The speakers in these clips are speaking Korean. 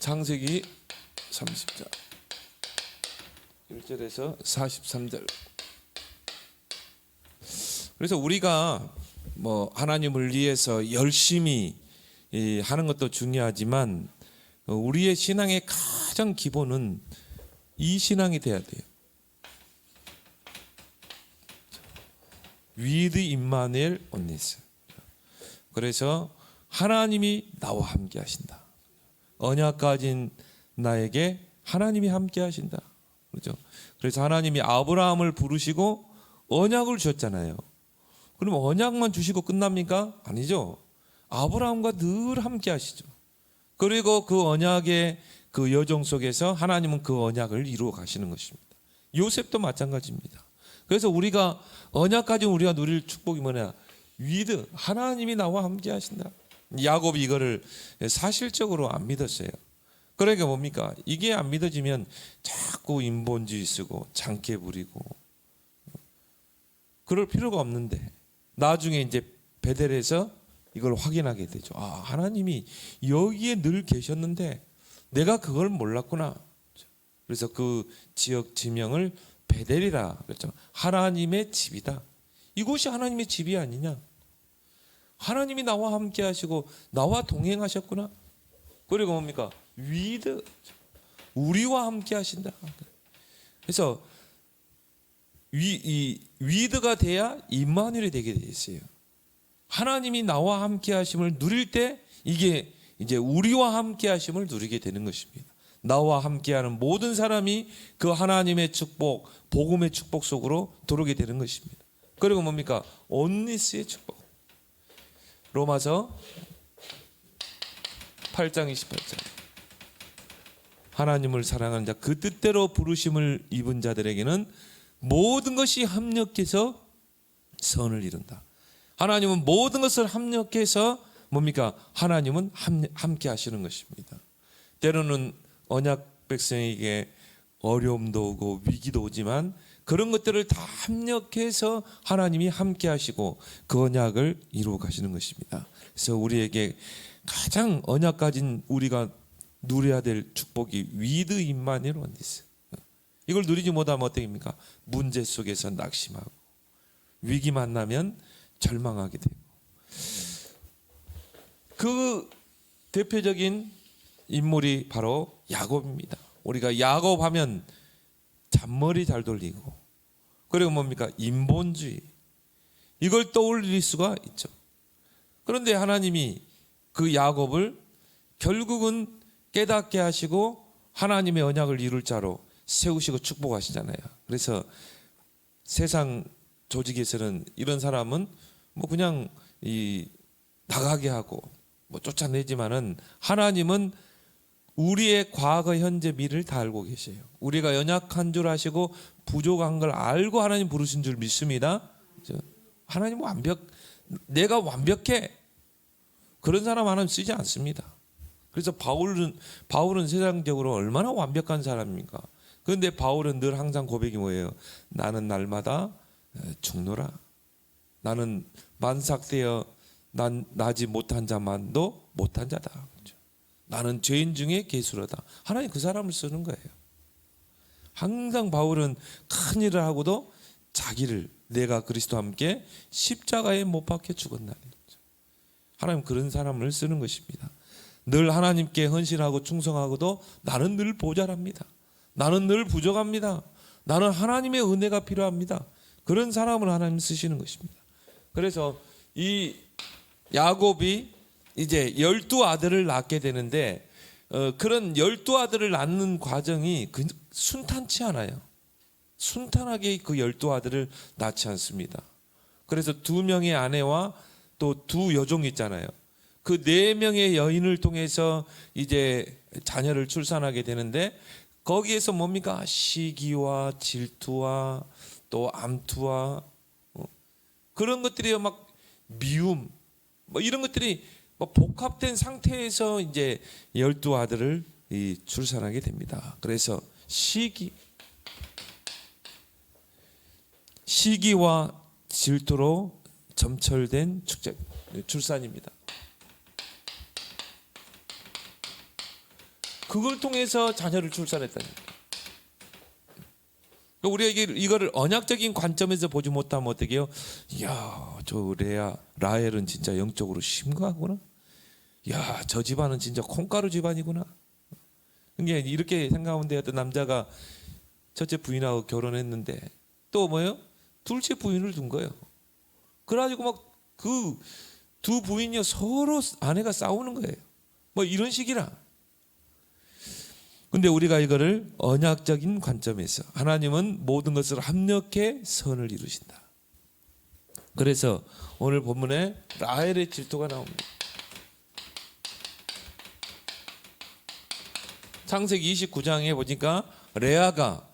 창세기 30장 1절에서 43절. 그래서 우리가 하나님을 위해서 열심히 하는 것도 중요하지만 우리의 신앙의 가장 기본은 이 신앙이 돼야 돼요. With Immanuel on this. 그래서 하나님이 나와 함께 하신다. 언약 가진 나에게 하나님이 함께 하신다. 그렇죠? 그래서 하나님이 아브라함을 부르시고 언약을 주셨잖아요. 그럼 언약만 주시고 끝납니까? 아니죠. 아브라함과 늘 함께 하시죠. 그리고 그 언약의 그 여정 속에서 하나님은 그 언약을 이루어 가시는 것입니다. 요셉도 마찬가지입니다. 그래서 우리가 언약 가진 우리가 누릴 축복이 뭐냐? 위드, 하나님이 나와 함께 하신다. 야곱이 이거를 사실적으로 안 믿었어요. 그러니까 뭡니까? 이게 안 믿어지면 자꾸 인본주의 쓰고 장깨 부리고 그럴 필요가 없는데 나중에 이제 베델에서 이걸 확인하게 되죠. 아, 하나님이 여기에 늘 계셨는데 내가 그걸 몰랐구나. 그래서 그 지역 지명을 베델이라 그랬죠. 하나님의 집이다. 이곳이 하나님의 집이 아니냐? 하나님이 나와 함께 하시고 나와 동행하셨구나. 그리고 뭡니까? 위드, 우리와 함께 하신다. 그래서 위드가 돼야 임마누엘이 되게 돼 있어요. 하나님이 나와 함께 하심을 누릴 때 이게 이제 우리와 함께 하심을 누리게 되는 것입니다. 나와 함께하는 모든 사람이 그 하나님의 축복, 복음의 축복 속으로 들어오게 되는 것입니다. 그리고 뭡니까? 온리스의 축복. 로마서 8장 28절. 하나님을 사랑하는 자, 그 뜻대로 부르심을 입은 자들에게는 모든 것이 합력해서 선을 이룬다. 하나님은 모든 것을 합력해서 뭡니까? 하나님은 함께 하시는 것입니다. 때로는 언약 백성에게 어려움도 오고 위기도 오지만 그런 것들을 다 합력해서 하나님이 함께 하시고 그 언약을 이루어 가시는 것입니다. 그래서 우리에게 가장 언약 가진 우리가 누려야 될 축복이 With Immanuel on this. 이걸 누리지 못하면 어떻게 됩니까? 문제 속에서 낙심하고 위기 만나면 절망하게 되고. 그 대표적인 인물이 바로 야곱입니다. 우리가 야곱 하면 잔머리 잘 돌리고 그리고 뭡니까? 인본주의. 이걸 떠올릴 수가 있죠. 그런데 하나님이 그 야곱을 결국은 깨닫게 하시고 하나님의 언약을 이룰 자로 세우시고 축복하시잖아요. 그래서 세상 조직에서는 이런 사람은 그냥 나가게 하고 쫓아내지만은 하나님은 우리의 과거, 현재, 미래를 다 알고 계세요. 우리가 연약한 줄 아시고 부족한 걸 알고 하나님 부르신 줄 믿습니다. 하나님 내가 완벽해. 그런 사람 하나님 쓰지 않습니다. 그래서 바울은 세상적으로 얼마나 완벽한 사람입니까? 그런데 바울은 늘 항상 고백이 뭐예요? 나는 날마다 죽노라. 나는 만삭되어 나지 못한 자만도 못한 자다. 그렇죠? 나는 죄인 중에 괴수로다. 하나님 그 사람을 쓰는 거예요. 항상 바울은 큰 일을 하고도 자기를 내가 그리스도와 함께 십자가에 못 박혀 죽었나니. 하나님 그런 사람을 쓰는 것입니다. 늘 하나님께 헌신하고 충성하고도 나는 늘 모자랍니다. 나는 늘 부족합니다. 나는 하나님의 은혜가 필요합니다. 그런 사람을 하나님 쓰시는 것입니다. 그래서 이 야곱이 이제 12아들을 낳게 되는데 그런 12아들을 낳는 과정이 순탄치 않아요. 순탄하게 그 12아들을 낳지 않습니다. 그래서 2명의 아내와 또 2 여종이 있잖아요. 그 4명의 여인을 통해서 이제 자녀를 출산하게 되는데 거기에서 뭡니까? 시기와 질투와 또 암투와 그런 것들이 막 미움 이런 것들이 복합된 상태에서 이제 12아들을 출산하게 됩니다. 그래서 시기와 질투로 점철된 출산입니다. 그걸 통해서 자녀를 출산했다니까. 우리가 이거를 언약적인 관점에서 보지 못하면 어떻게 해요? 이야, 저 라헬은 진짜 영적으로 심각하구나. 야, 저 집안은 진짜 콩가루 집안이구나. 그러니까 이렇게 생각하면 돼요. 어떤 남자가 첫째 부인하고 결혼했는데 또 뭐예요? 둘째 부인을 둔 거예요. 그래가지고 막 그 두 부인이 서로 아내가 싸우는 거예요. 뭐 이런 식이라. 근데 우리가 이거를 언약적인 관점에서 하나님은 모든 것을 합력해 선을 이루신다. 그래서 오늘 본문에 라헬의 질투가 나옵니다. 창세기 29장에 보니까 레아가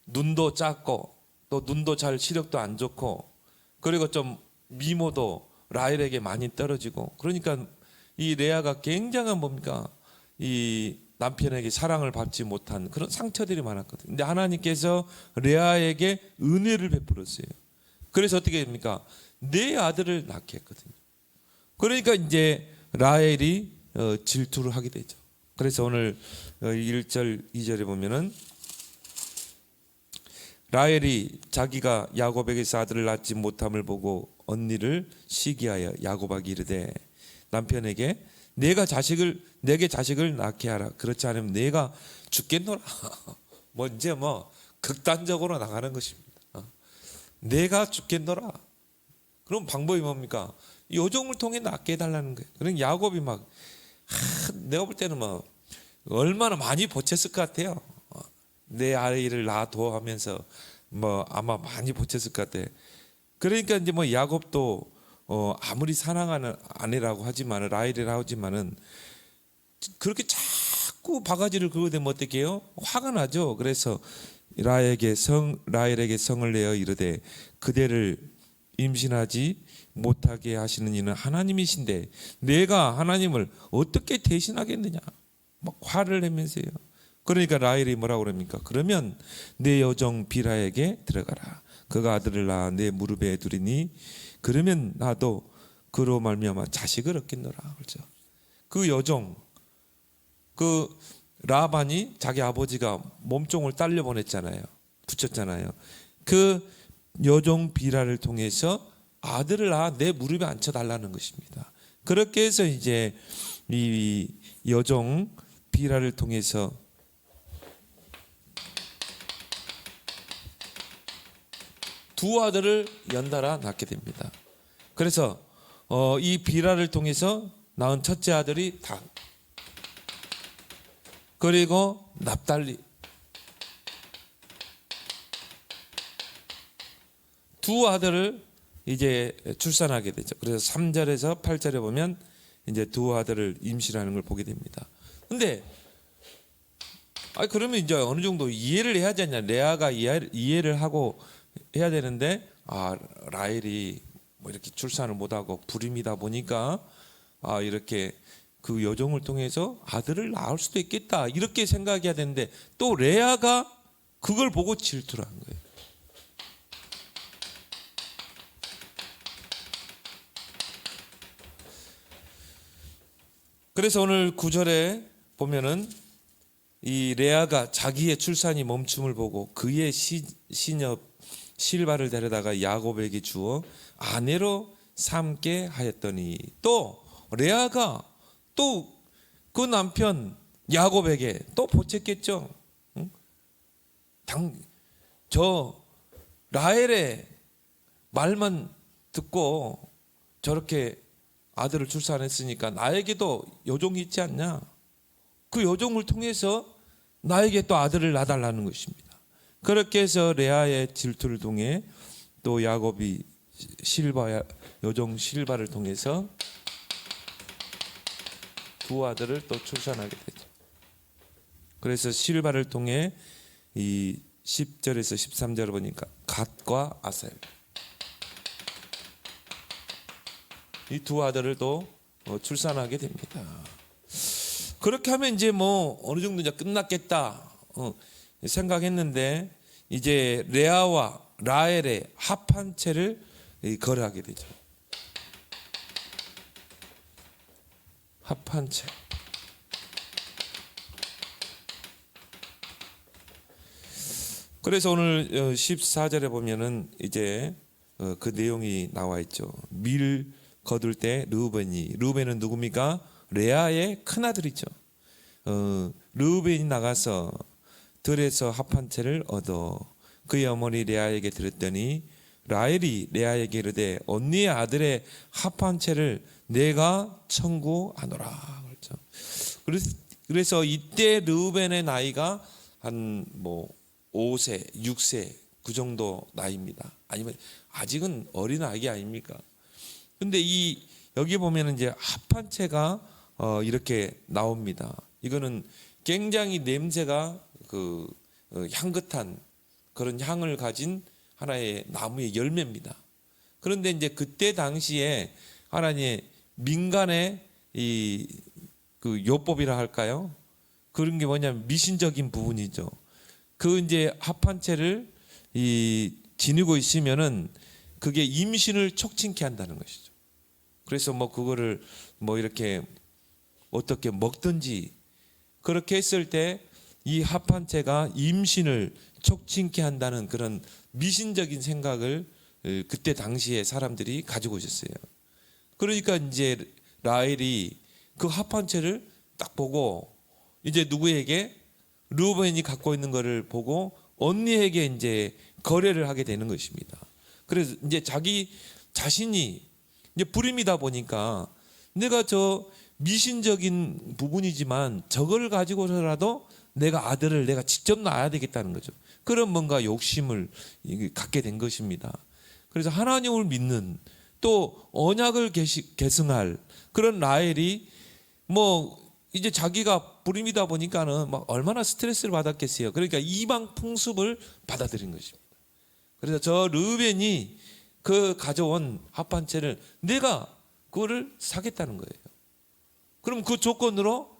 눈도 작고 또 눈도 잘 시력도 안 좋고 그리고 좀 미모도 라헬에게 많이 떨어지고 그러니까 이 레아가 굉장한 뭡니까? 이 남편에게 사랑을 받지 못한 그런 상처들이 많았거든요. 근데 하나님께서 레아에게 은혜를 베풀었어요. 그래서 어떻게 됩니까? 네 아들을 낳게 했거든요. 그러니까 이제 라헬이 질투를 하게 되죠. 그래서 오늘 1절 2절에 보면은 라헬이 자기가 야곱에게서 아들을 낳지 못함을 보고 언니를 시기하여 야곱에게 이르되 남편에게 내게 자식을 낳게 하라. 그렇지 않으면 내가 죽겠노라. 뭐 이제 뭐 극단적으로 나가는 것입니다. 내가 죽겠노라. 그럼 방법이 뭡니까? 요정을 통해 낳게 해달라는 거예요. 그러니까 야곱이 막 내가 볼 때는 뭐 얼마나 많이 보챘을 것 같아요. 내 아이를 낳아도 하면서 뭐 아마 많이 보챘을 것 같아. 그러니까 이제 뭐 야곱도 아무리 사랑하는 아내라고 하지만 라헬이라고 하지만은 그렇게 자꾸 바가지를 긁어대면 어떻게 해요? 화가 나죠. 그래서 라헬에게 성을 내어 이르되 그대를 임신하지 못하게 하시는 이는 하나님이신데 내가 하나님을 어떻게 대신하겠느냐 막 화를 내면서요. 그러니까 라헬이 뭐라고 그럽니까? 그러면 내 여종 비라에게 들어가라. 그가 아들을 낳아 내 무릎에 두리니 그러면 나도 그로 말미암아 자식을 얻겠노라. 그렇죠? 그 여종 그 라반이 자기 아버지가 몸종을 딸려 보냈잖아요. 붙였잖아요. 그 여종 비라를 통해서 아들을 낳아 내 무릎에 앉혀 달라는 것입니다. 그렇게 해서 이제 이 여종 비라를 통해서 두 아들을 연달아 낳게 됩니다. 그래서 이 비라를 통해서 낳은 첫째 아들이 단, 그리고 납달리, 두 아들을 이제 출산하게 되죠. 그래서 3절에서 8절에 보면 이제 두 아들을 임신하는 걸 보게 됩니다. 근데 그러면 이제 어느 정도 이해를 해야 되냐? 레아가 이해를 하고 해야 되는데 라헬이 뭐 이렇게 출산을 못하고 불임이다 보니까 이렇게 그 여종을 통해서 아들을 낳을 수도 있겠다 이렇게 생각해야 되는데 또 레아가 그걸 보고 질투를 한 거예요. 그래서 오늘 9절에 보면은 이 레아가 자기의 출산이 멈춤을 보고 그의 시녀 실바를 데려다가 야곱에게 주어 아내로 삼게 하였더니 또 레아가 또 그 남편 야곱에게 또 보챘겠죠. 저 라헬의 말만 듣고 저렇게 아들을 출산했으니까 나에게도 여종이 있지 않냐? 그 여종을 통해서 나에게 또 아들을 낳아달라는 것입니다. 그렇게 해서 레아의 질투를 통해 또 야곱이 여종 실바를 통해서 두 아들을 또 출산하게 되죠. 그래서 실바를 통해 이 10절에서 13절을 보니까 갓과 아셀 이 두 아들을 또 출산하게 됩니다. 그렇게 하면 이제 뭐 어느 정도 이제 끝났겠다 생각했는데 이제 레아와 라헬의 합한 채를 거래하게 되죠. 합한 채. 그래서 오늘 14절에 보면은 이제 그 내용이 나와 있죠. 밀 거둘 때 르우벤은 누굽니까? 레아의 큰 아들이죠. 르우벤이 나가서 들에서 합 한 채를 얻어 그의 어머니 레아에게 드렸더니 라헬이 레아에게 이르되 언니의 아들의 합 한 채를 내가 청구하노라 그랬죠. 그래서 이때 르우벤의 나이가 한 뭐 5세, 6세 그 정도 나이입니다. 아니면 아직은 어린 아기 아닙니까? 근데 여기 보면은 이제 합한 채가 이렇게 나옵니다. 이거는 굉장히 냄새가 향긋한 그런 향을 가진 하나의 나무의 열매입니다. 그런데 이제 그때 당시에 하나님의 민간의 그 요법이라 할까요? 그런 게 뭐냐면 미신적인 부분이죠. 그 이제 합한 채를 지니고 있으면은 그게 임신을 촉진케 한다는 것이죠. 그래서 뭐 그거를 뭐 이렇게 어떻게 먹든지 그렇게 했을 때 이 합한 채가 임신을 촉진케 한다는 그런 미신적인 생각을 그때 당시에 사람들이 가지고 있었어요. 그러니까 이제 라헬이 그 합한 채를 딱 보고 이제 누구에게 르우벤이 갖고 있는 것을 보고 언니에게 이제 거래를 하게 되는 것입니다. 그래서 이제 자기 자신이 이제 불임이다 보니까 내가 저 미신적인 부분이지만 저걸 가지고서라도 내가 아들을 내가 직접 낳아야 되겠다는 거죠. 그런 뭔가 욕심을 갖게 된 것입니다. 그래서 하나님을 믿는 또 언약을 계승할 그런 라헬이 뭐 이제 자기가 불임이다 보니까는 막 얼마나 스트레스를 받았겠어요. 그러니까 이방 풍습을 받아들인 것입니다. 그래서 저 르우벤이 그 가져온 합한 채를 내가 그거를 사겠다는 거예요. 그럼 그 조건으로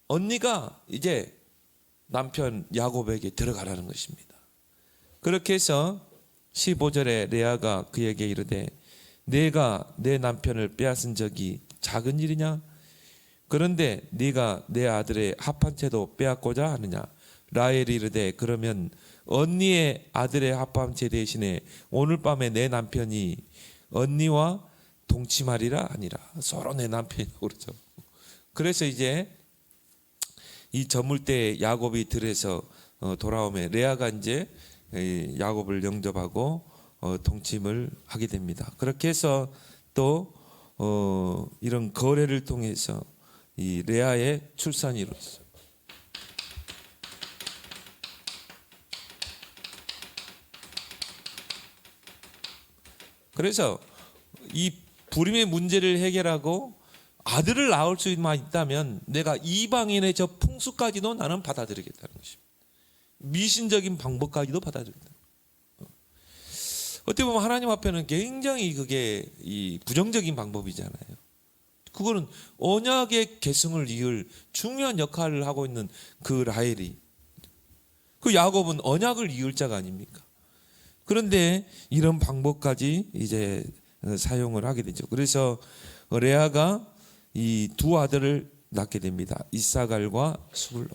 언니가 이제 남편 야곱에게 들어가라는 것입니다. 그렇게 해서 15절에 레아가 그에게 이르되 내가 내 남편을 빼앗은 적이 작은 일이냐? 그런데 네가 내 아들의 합한 채도 빼앗고자 하느냐? 라헬이 이르되 그러면 언니의 아들의 합한 채 대신에 오늘 밤에 내 남편이 언니와 동침하리라 하니라. 서로 내 남편이라고 그러죠. 그래서 이제 이 저물 때 야곱이 들에서 돌아오며 레아가 이제 야곱을 영접하고 동침을 하게 됩니다. 그렇게 해서 또 이런 거래를 통해서 이 레아의 출산이 이루어졌어요. 그래서 이 불임의 문제를 해결하고 아들을 낳을 수만 있다면 내가 이방인의 저 풍수까지도 나는 받아들이겠다는 것입니다. 미신적인 방법까지도 받아들인다. 어떻게 보면 하나님 앞에는 굉장히 그게 이 부정적인 방법이잖아요. 그거는 언약의 계승을 이을 중요한 역할을 하고 있는 그 라헬이, 그 야곱은 언약을 이을 자가 아닙니까? 그런데 이런 방법까지 이제 사용을 하게 되죠. 그래서 레아가 이 두 아들을 낳게 됩니다. 이사갈과 스불론.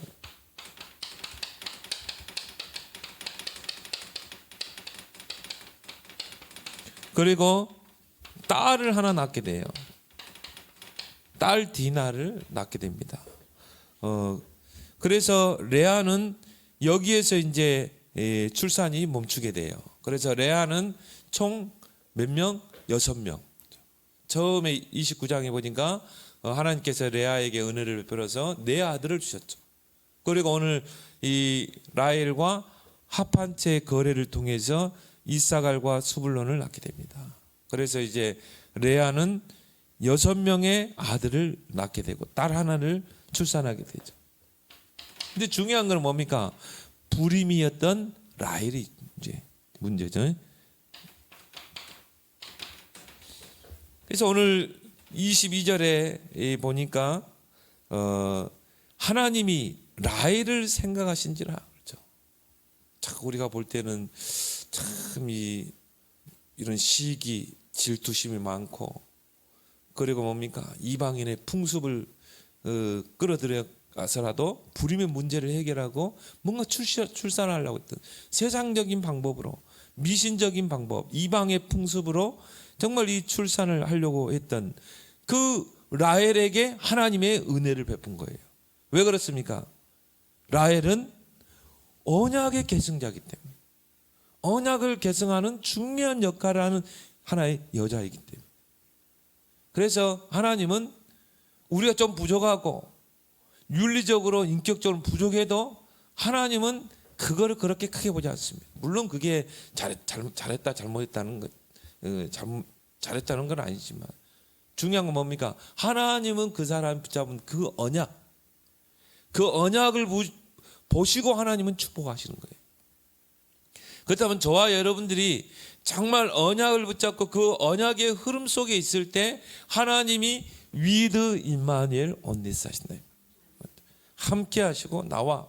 그리고 딸을 하나 낳게 돼요. 딸 디나를 낳게 됩니다. 그래서 레아는 여기에서 이제 출산이 멈추게 돼요. 그래서 레아는 총 몇 명? 6명. 처음에 29장에 보니까 하나님께서 레아에게 은혜를 베풀어서 네 아들을 주셨죠. 그리고 오늘 이 라헬과 합한 채 거래를 통해서 이사갈과 스불론을 낳게 됩니다. 그래서 이제 레아는 6명의 아들을 낳게 되고 딸 하나를 출산하게 되죠. 근데 중요한 건 뭡니까? 불임이었던 라헬이 이제 문제죠. 그래서 오늘 22절에 보니까 하나님이 라헬을 생각하신지라 그렇죠. 자꾸 우리가 볼 때는 참 이런 시기, 질투심이 많고 그리고 뭡니까? 이방인의 풍습을 끌어들여 가서라도 불임의 문제를 해결하고 뭔가 출산하려고 했던 세상적인 방법으로, 미신적인 방법, 이방의 풍습으로 정말 이 출산을 하려고 했던 그 라헬에게 하나님의 은혜를 베푼 거예요. 왜 그렇습니까? 라헬은 언약의 계승자이기 때문에, 언약을 계승하는 중요한 역할을 하는 하나의 여자이기 때문에. 그래서 하나님은 우리가 좀 부족하고 윤리적으로 인격적으로 부족해도 하나님은 그거를 그렇게 크게 보지 않습니다. 물론 그게 잘했다 잘못했다는 것, 잘했다는 건 아니지만 중요한 건 뭡니까? 하나님은 그 사람이 붙잡은 그 언약을 보시고 하나님은 축복하시는 거예요. 그렇다면 저와 여러분들이 정말 언약을 붙잡고 그 언약의 흐름 속에 있을 때 하나님이 위드 임마누엘 온니스 하신다. 함께 하시고 나와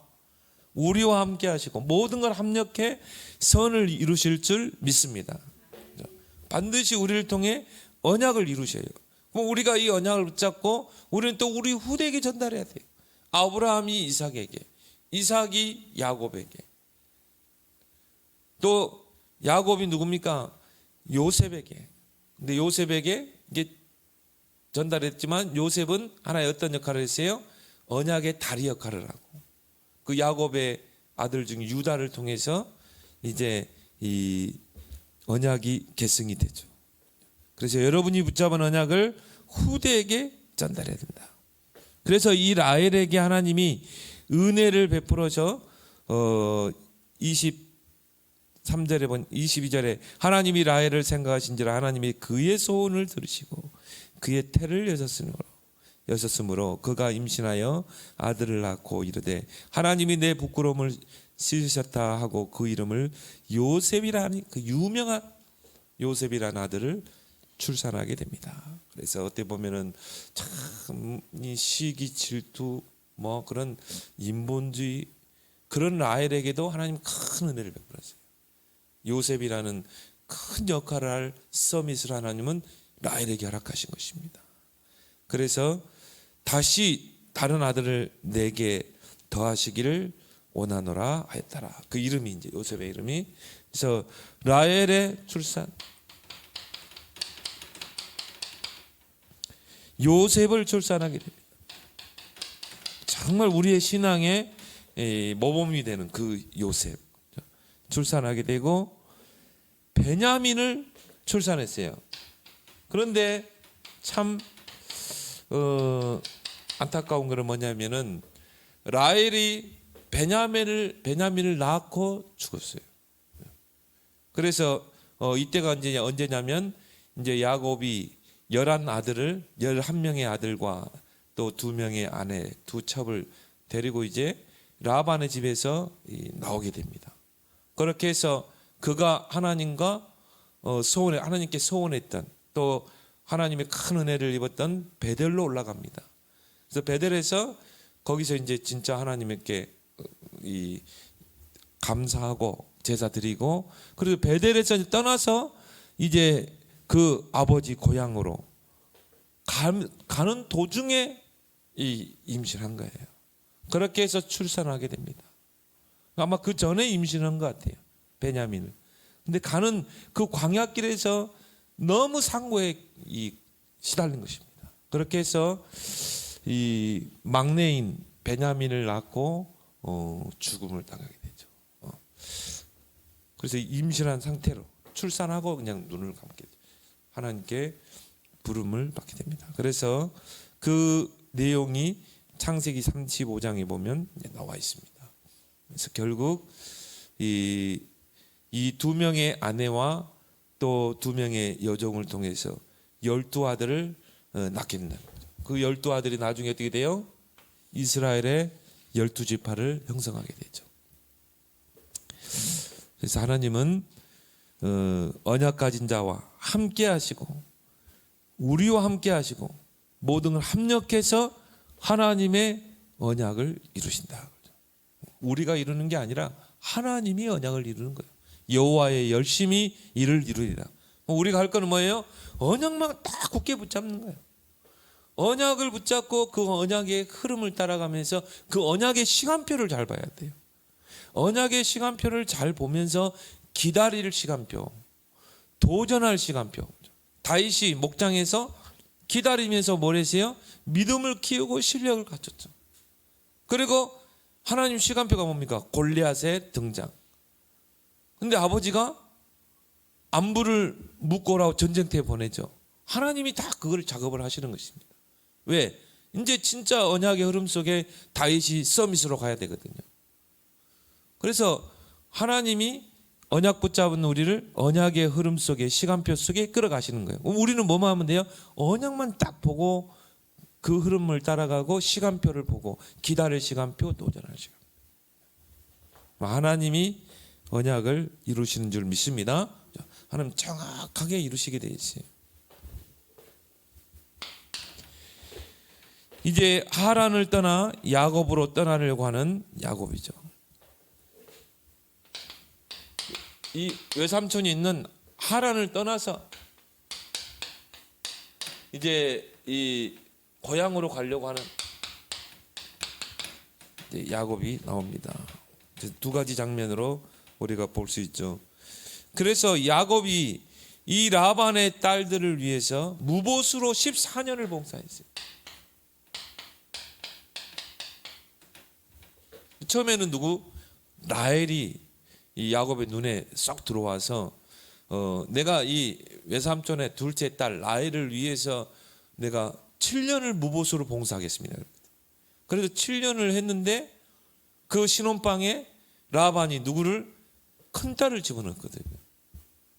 우리와 함께 하시고 모든 걸 합력해 선을 이루실 줄 믿습니다. 반드시 우리를 통해 언약을 이루셔요. 그럼 우리가 이 언약을 붙잡고 우리는 또 우리 후대에게 전달해야 돼요. 아브라함이 이삭에게, 이삭이 야곱에게, 또 야곱이 누굽니까? 요셉에게. 근데 요셉에게 이게 전달했지만 요셉은 하나의 어떤 역할을 했어요? 언약의 다리 역할을 하고 그 야곱의 아들 중 유다를 통해서 이제 이 언약이 계승이 되죠. 그래서 여러분이 붙잡은 언약을 후대에게 전달해야 된다. 그래서 이 라헬에게 하나님이 은혜를 베풀어서 23절에 본 22절에 하나님이 라헬을 생각하신지라 하나님이 그의 소원을 들으시고 그의 태를 여셨으므로 그가 임신하여 아들을 낳고 이르되 하나님이 내 부끄러움을 씻으셨다 하고 그 이름을 요셉이라는 그 유명한 요셉이라는 아들을 출산하게 됩니다. 그래서 어떻게 보면은 참 이 시기 질투 뭐 그런 인본주의 그런 라헬에게도 하나님 큰 은혜를 베풀었어요. 요셉이라는 큰 역할을 할 서밋을 하나님은 라헬에게 허락하신 것입니다. 그래서 다시 다른 아들을 내게 더하시기를 원하노라 하였더라. 그 이름이 이제 요셉의 이름이. 그래서 라헬의 출산, 요셉을 출산하게 됩니다. 정말 우리의 신앙의 모범이 되는 그 요셉 출산하게 되고 베냐민을 출산했어요. 그런데 참 안타까운 것은 뭐냐면은 라헬이 베냐민을 낳고 죽었어요. 그래서 이때가 언제냐면 이제 야곱이 11명의 아들과 또 2명의 아내, 2첩을 데리고 이제 라반의 집에서 나오게 됩니다. 그렇게 해서 그가 하나님께 소원했던 또 하나님의 큰 은혜를 입었던 베델로 올라갑니다. 그래서 베델에서 거기서 이제 진짜 하나님께 감사하고 제사 드리고 그리고 베델에서 떠나서 이제 그 아버지 고향으로 가는 도중에 임신한 거예요. 그렇게 해서 출산하게 됩니다. 아마 그 전에 임신한 것 같아요. 베냐민을. 근데 가는 그 광야길에서 너무 상고에 시달린 것입니다. 그렇게 해서 이 막내인 베냐민을 낳고 죽음을 당하게 되죠. 그래서 임신한 상태로 출산하고 그냥 눈을 감게 되죠. 하나님께 부름을 받게 됩니다. 그래서 그 내용이 창세기 35장에 보면 나와 있습니다. 그래서 결국 이 2명의 아내와 또 2명의 여종을 통해서 12아들을 낳게 된다. 그 12아들이 나중에 어떻게 돼요? 이스라엘의 12지파를 형성하게 되죠. 그래서 하나님은 언약 가진 자와 함께 하시고 우리와 함께 하시고 모든 걸 합력해서 하나님의 언약을 이루신다. 우리가 이루는 게 아니라 하나님이 언약을 이루는 거예요. 여호와의 열심히 이를 이루리라. 우리가 할 거는 뭐예요? 언약만 딱 굳게 붙잡는 거예요. 언약을 붙잡고 그 언약의 흐름을 따라가면서 그 언약의 시간표를 잘 봐야 돼요. 언약의 시간표를 잘 보면서 기다릴 시간표, 도전할 시간표. 다윗이 목장에서 기다리면서 뭘 했어요? 믿음을 키우고 실력을 갖췄죠. 그리고 하나님 시간표가 뭡니까? 골리앗의 등장. 근데 아버지가 안부를 묻고 오라고 전쟁터에 보내죠. 하나님이 다 그걸 작업을 하시는 것입니다. 왜? 이제 진짜 언약의 흐름 속에 다윗이 서밋으로 가야 되거든요. 그래서 하나님이 언약 붙잡은 우리를 언약의 흐름 속에, 시간표 속에 끌어가시는 거예요. 우리는 뭐만 하면 돼요? 언약만 딱 보고 그 흐름을 따라가고 시간표를 보고 기다릴 시간표, 도전할 시간표. 하나님이 언약을 이루시는 줄 믿습니다. 하나님 정확하게 이루시게 되어 있어요. 이제 하란을 떠나 야곱으로 떠나려고 하는 야곱이죠. 이 외삼촌이 있는 하란을 떠나서 이제 이 고향으로 가려고 하는 야곱이 나옵니다. 두 가지 장면으로 우리가 볼 수 있죠. 그래서 야곱이 이 라반의 딸들을 위해서 무보수로 14년을 봉사했어요. 처음에는 누구? 라헬이 이 야곱의 눈에 쏙 들어와서 내가 이 외삼촌의 둘째 딸 라헬을 위해서 내가 7년을 무보수로 봉사하겠습니다. 그래서 7년을 했는데 그 신혼방에 라반이 누구를? 큰 딸을 집어넣었거든요.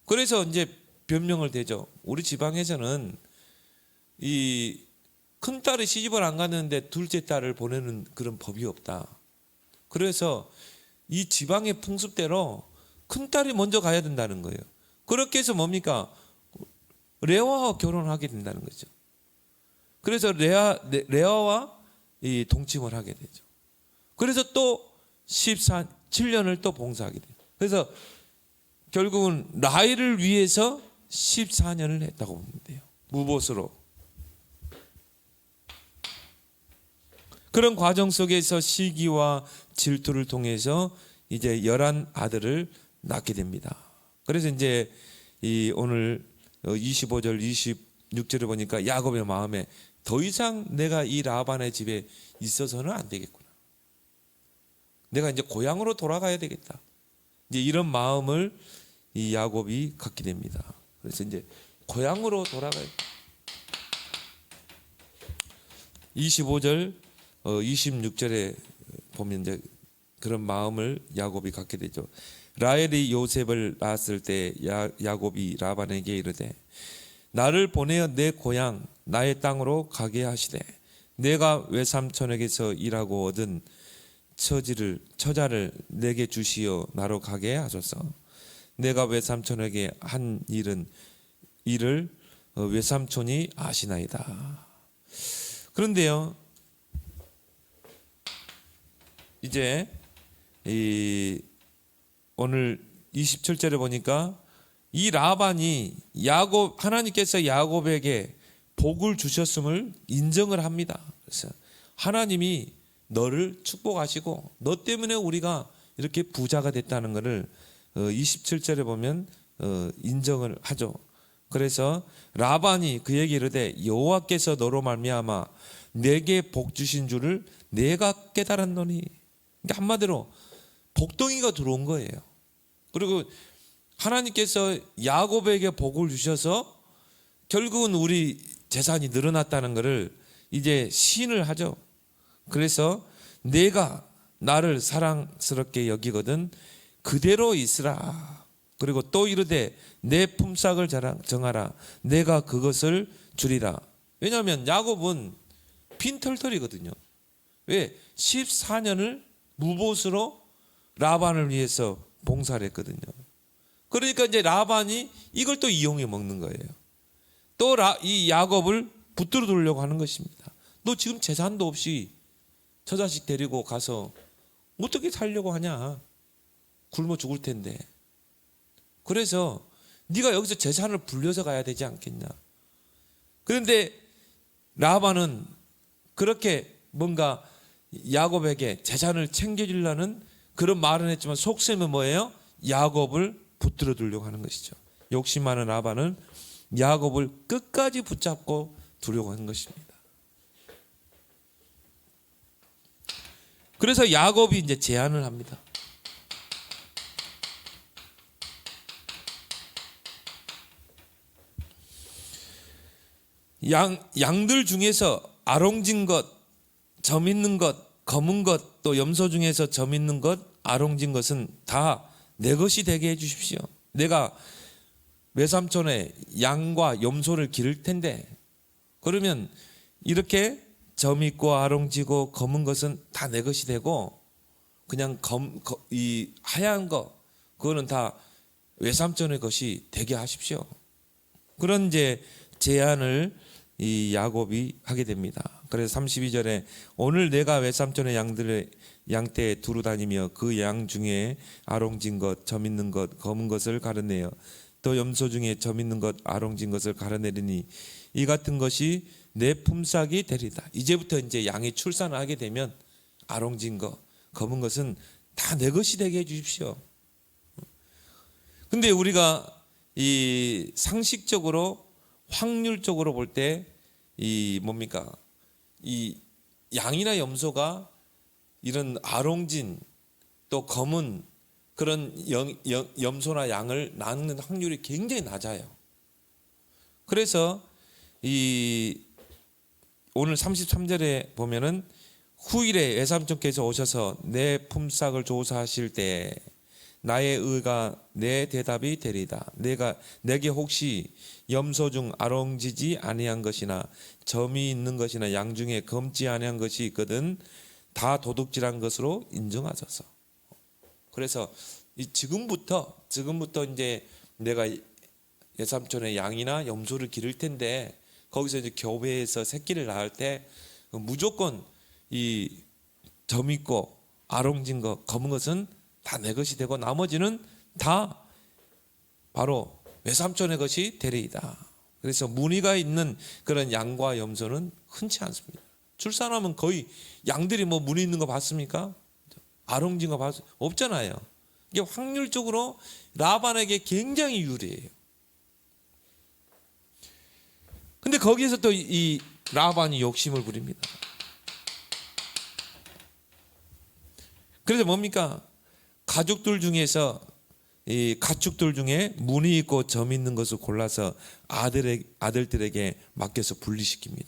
그래서 이제 변명을 대죠. 우리 지방에서는 이 큰 딸이 시집을 안 갔는데 둘째 딸을 보내는 그런 법이 없다. 그래서 이 지방의 풍습대로 큰 딸이 먼저 가야 된다는 거예요. 그렇게 해서 뭡니까? 레아와 결혼하게 된다는 거죠. 그래서 레아와 이 동침을 하게 되죠. 그래서 또 7년을 또 봉사하게 돼요. 그래서 결국은 라헬을 위해서 14년을 했다고 보면 돼요. 무보수로. 그런 과정 속에서 시기와 질투를 통해서 이제 11 아들을 낳게 됩니다. 그래서 이제 이 오늘 25절 26절을 보니까 야곱의 마음에 더 이상 내가 이 라반의 집에 있어서는 안 되겠구나. 내가 이제 고향으로 돌아가야 되겠다. 이제 이런 마음을 이 야곱이 갖게 됩니다. 그래서 이제 고향으로 돌아가야. 25절 26절에 보면 이제 그런 마음을 야곱이 갖게 되죠. 라헬이 요셉을 낳았을 때 야곱이 라반에게 이르되 나를 보내어 내 고향 나의 땅으로 가게 하시되 내가 외삼촌에게서 일하고 얻은 처자를 내게 주시어 나로 가게 하소서. 내가 외삼촌에게 한 일을 외삼촌이 아시나이다. 그런데요, 이제 오늘 27절에 보니까 이 라반이 하나님께서 야곱에게 복을 주셨음을 인정을 합니다. 그래서 하나님이 너를 축복하시고 너 때문에 우리가 이렇게 부자가 됐다는 것을 27절에 보면 인정을 하죠. 그래서 라반이 그에게 이르되 여호와께서 너로 말미암아 내게 복 주신 줄을 내가 깨달았노니. 그러니까 한마디로 복덩이가 들어온 거예요. 그리고 하나님께서 야곱에게 복을 주셔서 결국은 우리 재산이 늘어났다는 것을 이제 시인을 하죠. 그래서 내가 나를 사랑스럽게 여기거든 그대로 있으라. 그리고 또 이르되 내 품삯을 정하라. 내가 그것을 주리라. 왜냐하면 야곱은 빈털털이거든요. 왜? 14년을 무보수로 라반을 위해서 봉사를 했거든요. 그러니까 이제 라반이 이걸 또 이용해 먹는 거예요. 또 이 야곱을 붙들어 두려고 하는 것입니다. 너 지금 재산도 없이 저 자식 데리고 가서 어떻게 살려고 하냐? 굶어 죽을 텐데. 그래서 네가 여기서 재산을 불려서 가야 되지 않겠냐? 그런데 라반은 그렇게 뭔가 야곱에게 재산을 챙겨주려는 그런 말은 했지만 속셈은 뭐예요? 야곱을 붙들어 두려고 하는 것이죠. 욕심 많은 라반은 야곱을 끝까지 붙잡고 두려고 하는 것입니다. 그래서 야곱이 이제 제안을 합니다. 양들 중에서 아롱진 것, 점 있는 것, 검은 것, 또 염소 중에서 점 있는 것, 아롱진 것은 다 내 것이 되게 해 주십시오. 내가 외삼촌의 양과 염소를 기를 텐데, 그러면 이렇게 점 있고 아롱지고 검은 것은 다 내 것이 되고, 그냥 이 하얀 거, 그거는 다 외삼촌의 것이 되게 하십시오. 그런 이제 제안을 이 야곱이 하게 됩니다. 그래서 32절에 오늘 내가 외삼촌의 양들의 양떼에 두루 다니며 그 양 중에 아롱진 것, 점 있는 것, 검은 것을 가려내어 또 염소 중에 점 있는 것, 아롱진 것을 가려내리니 이 같은 것이 내 품삯이 되리다. 이제부터 이제 양이 출산을 하게 되면 아롱진 것, 검은 것은 다 내 것이 되게 해 주십시오. 근데 우리가 이 상식적으로 확률적으로 볼 때 이 뭡니까? 이 양이나 염소가 이런 아롱진 또 검은 그런 염소나 양을 낳는 확률이 굉장히 낮아요. 그래서 이 오늘 33절에 보면은 후일에 외삼촌께서 오셔서 내 품삯을 조사하실 때 나의 의가 내 대답이 되리다. 내게 혹시 염소 중 아롱지지 아니한 것이나 점이 있는 것이나 양 중에 검지 아니한 것이 있거든 다 도둑질한 것으로 인정하소서. 그래서 지금부터 이제 내가 외삼촌의 양이나 염소를 기를 텐데 거기서 이제 교배에서 새끼를 낳을 때 무조건 이 점 있고 아롱진 것 검은 것은 다 내 것이 되고 나머지는 다 바로 외삼촌의 것이 되리이다. 그래서 무늬가 있는 그런 양과 염소는 흔치 않습니다. 출산하면 거의 양들이 뭐 무늬 있는 거 봤습니까? 아롱진 거 없잖아요. 이게 확률적으로 라반에게 굉장히 유리해요. 근데 거기에서 또 이 라반이 욕심을 부립니다. 그래서 뭡니까? 가족들 중에서 이 가축들 중에 무늬 있고 점 있는 것을 골라서 아들들에게 맡겨서 분리시킵니다.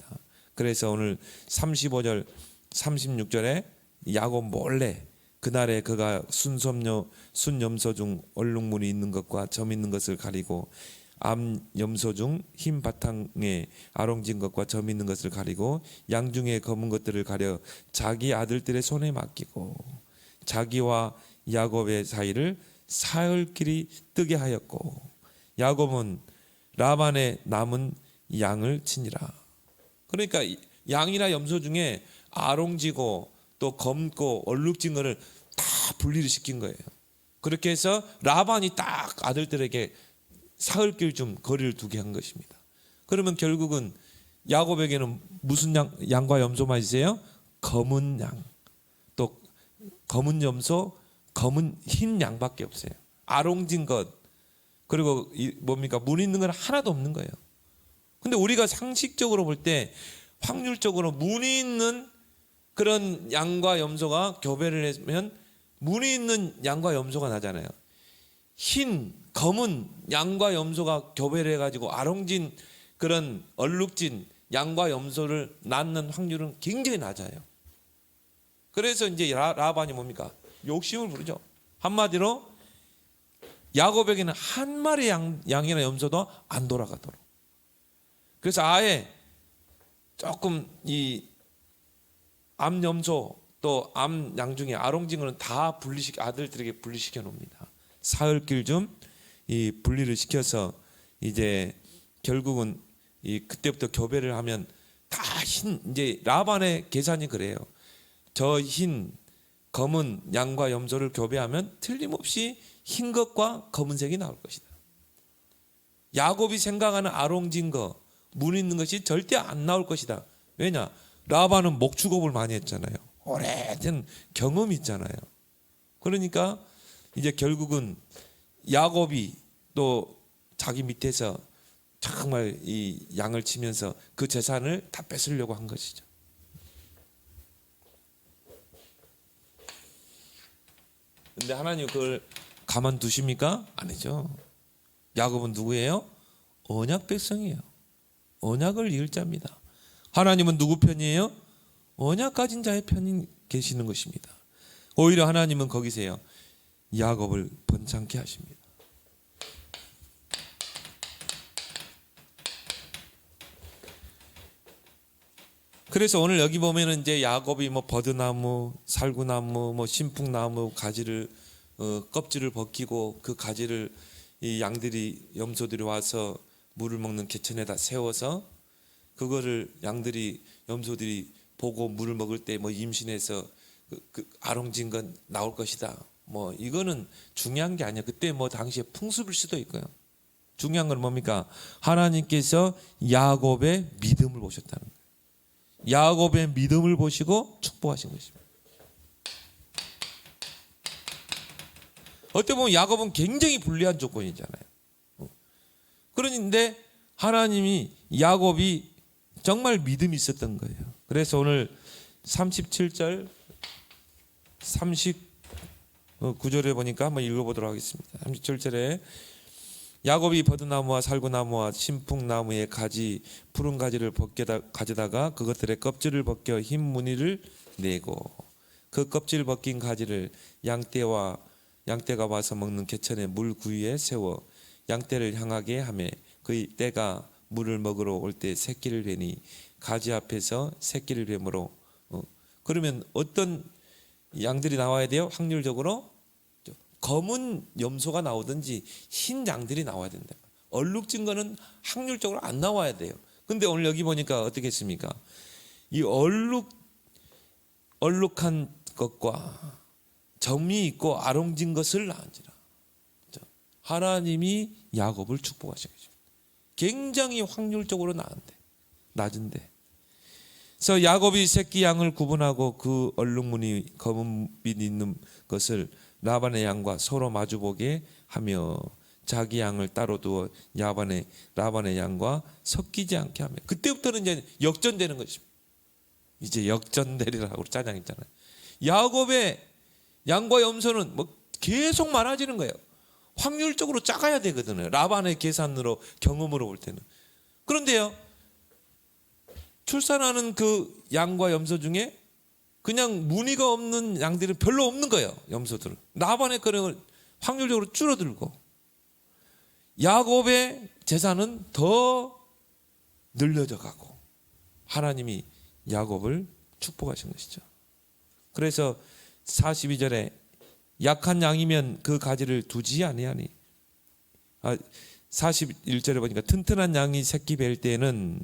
그래서 오늘 35절 36절에 야곱 몰래 그날에 그가 순염소 중 얼룩무늬 있는 것과 점 있는 것을 가리고 암염소 중 흰 바탕에 아롱진 것과 점 있는 것을 가리고 양 중에 검은 것들을 가려 자기 아들들의 손에 맡기고 자기와 야곱의 사이를 사흘길이 뜨게 하였고 야곱은 라반의 남은 양을 치니라. 그러니까 양이나 염소 중에 아롱지고 또 검고 얼룩진 거를 다 분리를 시킨 거예요. 그렇게 해서 라반이 딱 아들들에게 사흘길 좀 거리를 두게 한 것입니다. 그러면 결국은 야곱에게는 무슨 양과 염소만 있어요? 검은 양, 또 검은 염소, 검은 흰 양밖에 없어요. 아롱진 것, 그리고 뭡니까? 무늬 있는 건 하나도 없는 거예요. 근데 우리가 상식적으로 볼 때 확률적으로 무늬 있는 그런 양과 염소가 교배를 하면 무늬 있는 양과 염소가 나잖아요. 흰, 검은 양과 염소가 교배를 해가지고 아롱진 그런 얼룩진 양과 염소를 낳는 확률은 굉장히 낮아요. 그래서 이제 라반이 뭡니까? 욕심을 부르죠. 한마디로 야곱에게는 한 마리 양이나 염소도 안 돌아가도록. 그래서 아예 조금 이 암염소 또 암양 중에 아롱징어는 다 아들들에게 분리시켜 놓습니다. 사흘길 좀 이 분리를 시켜서 이제 결국은 이 그때부터 교배를 하면 다 흰, 이제 라반의 계산이 그래요. 저 흰 검은 양과 염소를 교배하면 틀림없이 흰 것과 검은색이 나올 것이다. 야곱이 생각하는 아롱진 거, 문 있는 것이 절대 안 나올 것이다. 왜냐? 라반은 목축업을 많이 했잖아요. 오래된 경험이 있잖아요. 그러니까 이제 결국은 야곱이 또 자기 밑에서 정말 이 양을 치면서 그 재산을 다 뺏으려고 한 것이죠. 근데 하나님 그걸 가만두십니까? 아니죠. 야곱은 누구예요? 언약 백성이에요. 언약을 이을 자입니다. 하나님은 누구 편이에요? 언약 가진 자의 편이 계시는 것입니다. 오히려 하나님은 거기서요, 야곱을 번창케 하십니다. 그래서 오늘 여기 보면은 이제 야곱이 뭐 버드나무, 살구나무, 뭐 신풍나무 가지를 껍질을 벗기고 그 가지를 이 양들이 염소들이 와서 물을 먹는 개천에다 세워서 그거를 양들이 염소들이 보고 물을 먹을 때 뭐 임신해서 그 아롱진 건 나올 것이다. 뭐 이거는 중요한 게 아니야. 그때 뭐 당시에 풍습일 수도 있고요. 중요한 건 뭡니까? 하나님께서 야곱의 믿음을 보셨다는 거예요. 야곱의 믿음을 보시고 축복하신 것입니다. 어떻게 보면 야곱은 굉장히 불리한 조건이잖아요. 그런데 하나님이 야곱이 정말 믿음이 있었던 거예요. 그래서 오늘 37절 39절에 보니까 한번 읽어보도록 하겠습니다. 37절에 야곱이 버드나무와 살구나무와 신풍나무의 가지 푸른 가지를 가져다가 그것들의 껍질을 벗겨 흰 무늬를 내고 그 껍질 벗긴 가지를 양떼가 와서 먹는 개천의 물 구유에 세워 양떼를 향하게 하며 그 떼가 물을 먹으러 올 때 새끼를 베니 가지 앞에서 새끼를 베므로 그러면 어떤 양들이 나와야 돼요? 확률적으로 검은 염소가 나오든지 흰 양들이 나와야 된다. 얼룩진 거는 확률적으로 안 나와야 돼요. 근데 오늘 여기 보니까 어떻게 했습니까? 이 얼룩한 것과 점이 있고 아롱진 것을 낳은지라. 하나님이 야곱을 축복하신 것입니다. 굉장히 확률적으로 낮은데. 그래서 야곱이 새끼 양을 구분하고 그 얼룩무늬 검은빛 있는 것을 라반의 양과 서로 마주보게 하며 자기 양을 따로 두어 라반의 양과 섞이지 않게 하며 그때부터는 이제 역전되는 것입니다. 이제 역전되리라고 짜장 있잖아요. 야곱의 양과 염소는 뭐 계속 많아지는 거예요. 확률적으로 작아야 되거든요. 라반의 계산으로 경험으로 볼 때는. 그런데요, 출산하는 그 양과 염소 중에 그냥 무늬가 없는 양들은 별로 없는 거예요. 염소들은. 라반의 거는 확률적으로 줄어들고 야곱의 재산은 더 늘려져 가고 하나님이 야곱을 축복하신 것이죠. 그래서 42절에 약한 양이면 그 가지를 두지 아니하니 41절에 보니까 튼튼한 양이 새끼 뵐 때에는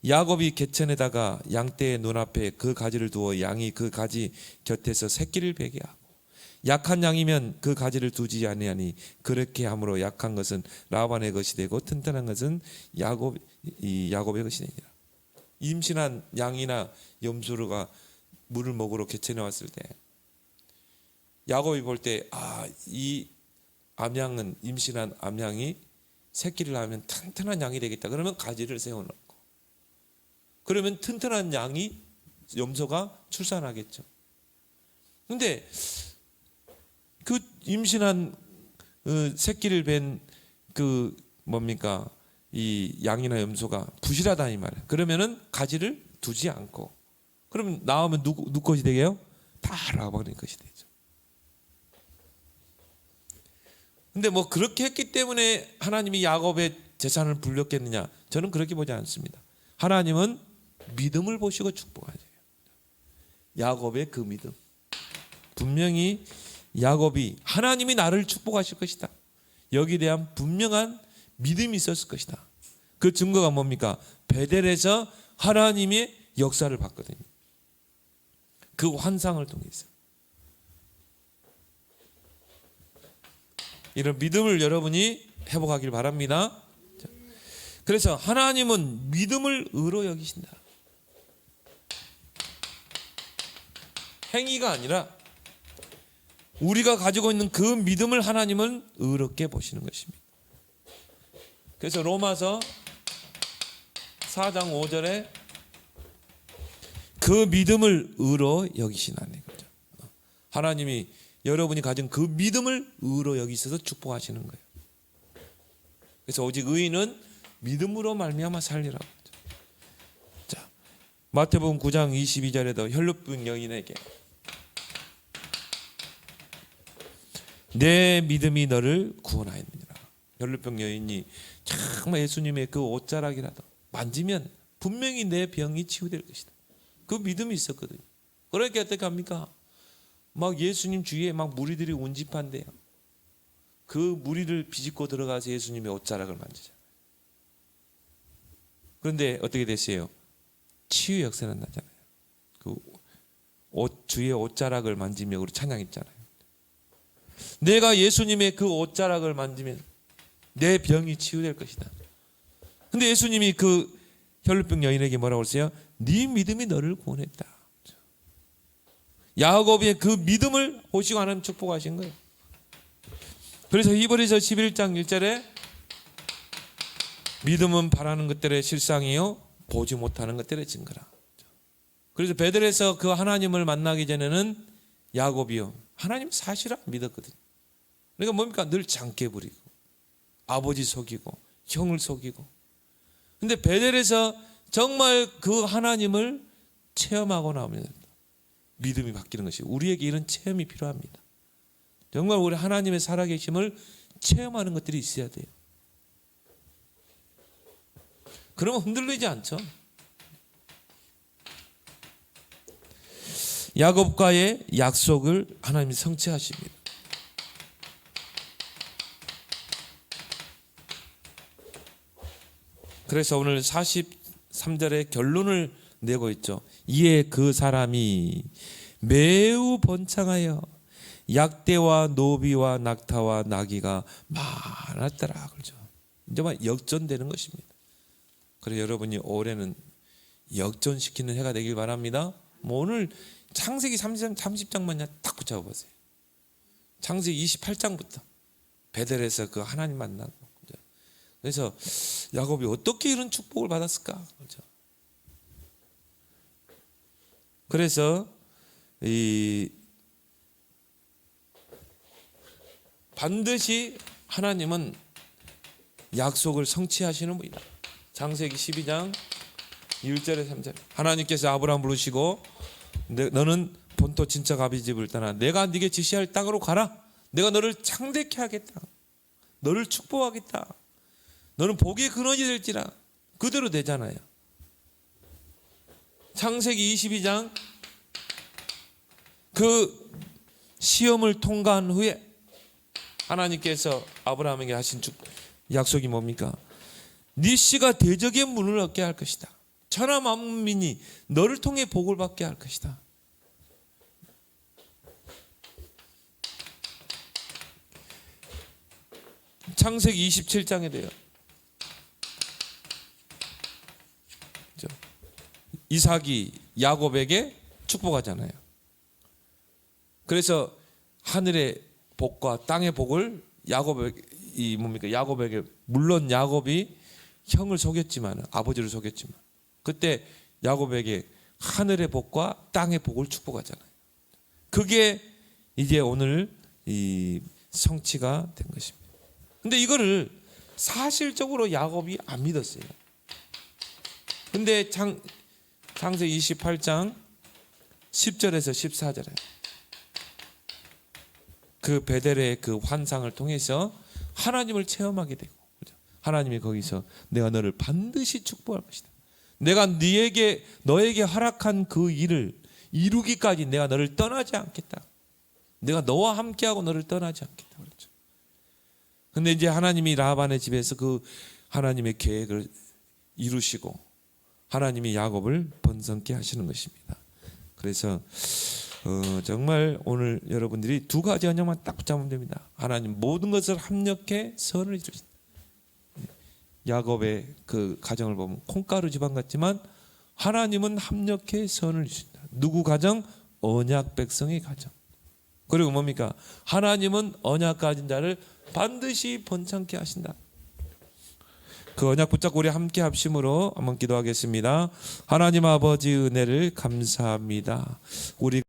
야곱이 개천에다가 양떼의 눈앞에 그 가지를 두어 양이 그 가지 곁에서 새끼를 베게 하고 약한 양이면 그 가지를 두지 아니하니 그렇게 함으로 약한 것은 라반의 것이 되고 튼튼한 것은 야곱의 것이 되니라. 임신한 양이나 염소가 물을 먹으러 개천에 왔을 때 야곱이 볼 때 이 암양은 임신한 암양이 새끼를 낳으면 튼튼한 양이 되겠다. 그러면 가지를 세워놓고 그러면 튼튼한 양이 염소가 출산하겠죠. 근데 그 임신한 새끼를 뵌 그 뭡니까 이 양이나 염소가 부실하다 이 말이에요. 그러면은 가지를 두지 않고 그러면 나오면 누구 것이 되게요? 다 라반의 것이 되죠. 근데 뭐 그렇게 했기 때문에 하나님이 야곱의 재산을 불렸겠느냐? 저는 그렇게 보지 않습니다. 하나님은 믿음을 보시고 축복하세요. 야곱의 그 믿음. 분명히 야곱이 하나님이 나를 축복하실 것이다. 여기에 대한 분명한 믿음이 있었을 것이다. 그 증거가 뭡니까? 베델에서 하나님의 역사를 봤거든요. 그 환상을 통해서. 이런 믿음을 여러분이 회복하길 바랍니다. 그래서 하나님은 믿음을 의로 여기신다. 행위가 아니라 우리가 가지고 있는 그 믿음을 하나님은 의롭게 보시는 것입니다. 그래서 로마서 4장 5절에 그 믿음을 의로 여기시나니, 거죠. 하나님이 여러분이 가진 그 믿음을 의로 여기셔서 축복하시는 거예요. 그래서 오직 의인은 믿음으로 말미암아 살리라고. 자, 마태복음 9장 22절에도 혈루병 여인에게 내 믿음이 너를 구원하였느니라. 혈루병 여인이 정말 예수님의 그 옷자락이라도 만지면 분명히 내 병이 치유될 것이다. 그 믿음이 있었거든요. 그러니까 어떻게 합니까? 막 예수님 주위에 막 무리들이 운집한대요. 그 무리를 비집고 들어가서 예수님의 옷자락을 만지잖아요. 그런데 어떻게 됐어요? 치유 역사는 나잖아요. 그 옷 주위의 옷자락을 만지며 우리 찬양했잖아요. 내가 예수님의 그 옷자락을 만지면 내 병이 치유될 것이다. 근데 예수님이 그 혈루병 여인에게 뭐라고 했어요? 네 믿음이 너를 구원했다. 야곱의 그 믿음을 보시고 하나님 축복하신 거예요. 그래서 히브리서 11장 1절에 믿음은 바라는 것들의 실상이요 보지 못하는 것들의 증거라. 그래서 베들에서 그 하나님을 만나기 전에는 야곱이요 하나님 사실을 믿었거든요. 그러니까 뭡니까? 늘 장깨 부리고 아버지 속이고 형을 속이고. 근데 베델에서 정말 그 하나님을 체험하고 나면 믿음이 바뀌는 것이, 우리에게 이런 체험이 필요합니다. 정말 우리 하나님의 살아계심을 체험하는 것들이 있어야 돼요. 그러면 흔들리지 않죠. 야곱과의 약속을 하나님이 성취하십니다. 그래서 오늘 43절에 결론을 내고 있죠. 이에 그 사람이 매우 번창하여 약대와 노비와 낙타와 나귀가 많았더라. 그렇죠. 이제 막 역전되는 것입니다. 그래서 여러분이 올해는 역전시키는 해가 되길 바랍니다. 뭐 오늘 창세기 30장만 딱 붙잡아 보세요. 창세기 28장부터 베델에서 그 하나님 만나고, 그래서 야곱이 어떻게 이런 축복을 받았을까? 그렇죠? 그래서 반드시 하나님은 약속을 성취하시는 분이다. 창세기 12장 1절에 3절 하나님께서 아브라함 부르시고 너는 본토 친척 아비 집을 떠나 내가 네게 지시할 땅으로 가라. 내가 너를 창대케 하겠다. 너를 축복하겠다. 너는 복의 근원이 될지라. 그대로 되잖아요. 창세기 22장 그 시험을 통과한 후에 하나님께서 아브라함에게 하신 약속이 뭡니까? 네 씨가 대적의 문을 얻게 할 것이다. 천하 만민이 너를 통해 복을 받게 할 것이다. 창세기 27장에 돼요. 이삭이 야곱에게 축복하잖아요. 그래서 하늘의 복과 땅의 복을 야곱에게, 물론 야곱이 형을 속였지만, 아버지를 속였지만, 그때 야곱에게 하늘의 복과 땅의 복을 축복하잖아요. 그게 이제 오늘 이 성취가 된 것입니다. 근데 이거를 사실적으로 야곱이 안 믿었어요. 근데 창세기 28장 10절에서 14절에 그 베델의 그 환상을 통해서 하나님을 체험하게 되고, 하나님이 거기서 내가 너를 반드시 축복할 것이다. 내가 너에게 허락한 그 일을 이루기까지 내가 너를 떠나지 않겠다. 내가 너와 함께하고 너를 떠나지 않겠다. 그렇죠. 근데 이제 하나님이 라반의 집에서 그 하나님의 계획을 이루시고 하나님이 야곱을 번성케 하시는 것입니다. 그래서 정말 오늘 여러분들이 두 가지 언약만 딱 붙잡으면 됩니다. 하나님 모든 것을 합력해 선을 이루신다. 야곱의 그 가정을 보면 콩가루 집안 같지만 하나님은 합력해 선을 이루신다. 누구 가정? 언약 백성의 가정. 그리고 뭡니까? 하나님은 언약 가진 자를 반드시 번창케 하신다. 그 언약 붙잡고 우리 함께 합심으로 한번 기도하겠습니다. 하나님 아버지 은혜를 감사합니다. 우리